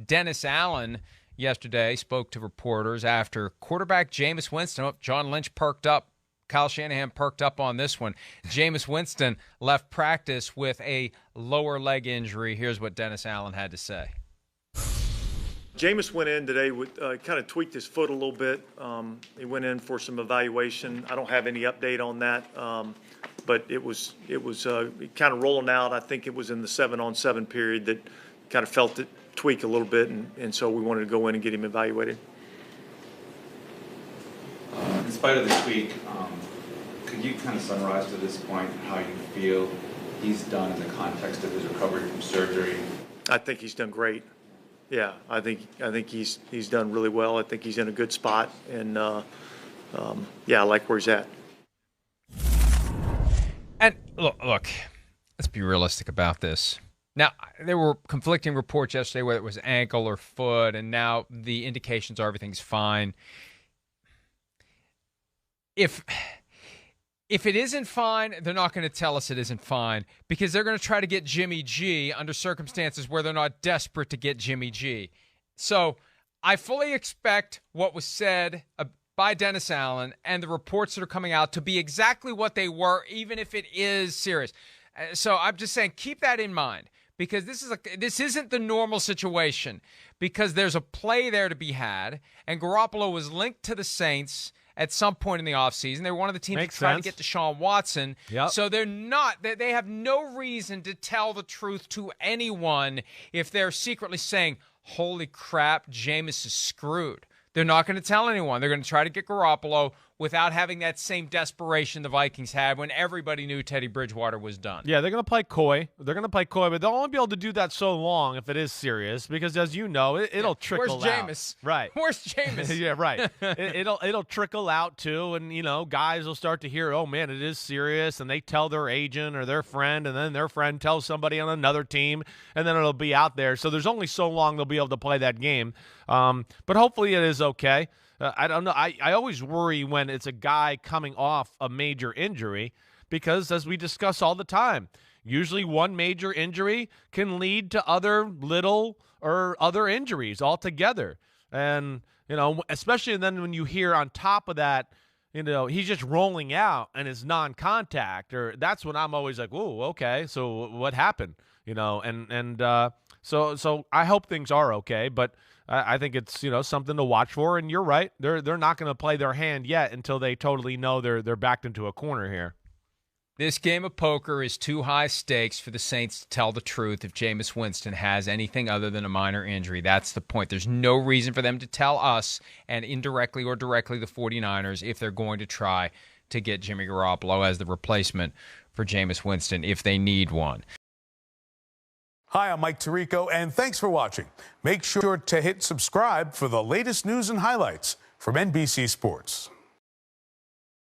Dennis Allen yesterday spoke to reporters after quarterback Jameis Winston. Oh, John Lynch perked up. Kyle Shanahan perked up on this one. Jameis Winston left practice with a lower leg injury. Here's what Dennis Allen had to say. Jameis went in today with kind of tweaked his foot a little bit. He went in for some evaluation. I don't have any update on that, but it was kind of rolling out. I think it was in the 7-on-7 period that kind of felt it tweak a little bit, and so we wanted to go in and get him evaluated. In spite of the tweak, could you kind of summarize to this point how you feel he's done in the context of his recovery from surgery? I think he's done great. Yeah, I think he's done really well. I think he's in a good spot, and yeah, I like where he's at. And look, let's be realistic about this. Now, there were conflicting reports yesterday whether it was ankle or foot, and now the indications are everything's fine. If it isn't fine, they're not going to tell us it isn't fine because they're going to try to get Jimmy G under circumstances where they're not desperate to get Jimmy G. So I fully expect what was said by Dennis Allen and the reports that are coming out to be exactly what they were, even if it is serious. So I'm just saying, keep that in mind because this isn't the normal situation because there's a play there to be had, and Garoppolo was linked to the Saints at some point in the offseason. They were one of the teams that tried to get Deshaun Watson. Yep. So they have no reason to tell the truth to anyone if they're secretly saying, holy crap, Jameis is screwed. They're not going to tell anyone. They're going to try to get Garoppolo without having that same desperation the Vikings had when everybody knew Teddy Bridgewater was done. Yeah, they're going to play coy. But they'll only be able to do that so long if it is serious because, as you know, it'll trickle out. Where's Jameis? Right. Where's Jameis? Yeah, right. It'll trickle out, too, and, guys will start to hear, oh, man, it is serious, and they tell their agent or their friend, and then their friend tells somebody on another team, and then it'll be out there. So there's only so long they'll be able to play that game. But hopefully it is okay. I don't know. I always worry when it's a guy coming off a major injury because, as we discuss all the time, usually one major injury can lead to other little or other injuries altogether. And, especially then when you hear on top of that, he's just rolling out and it's non-contact, or that's when I'm always like, whoa, okay, so what happened? So I hope things are okay, but I think it's something to watch for. And you're right, they're not going to play their hand yet until they totally know they're backed into a corner here. This game of poker is too high stakes for the Saints to tell the truth if Jameis Winston has anything other than a minor injury. That's the point. There's no reason for them to tell us, and indirectly or directly the 49ers, if they're going to try to get Jimmy Garoppolo as the replacement for Jameis Winston if they need one. Hi, I'm Mike Tirico, and thanks for watching. Make sure to hit subscribe for the latest news and highlights from NBC Sports.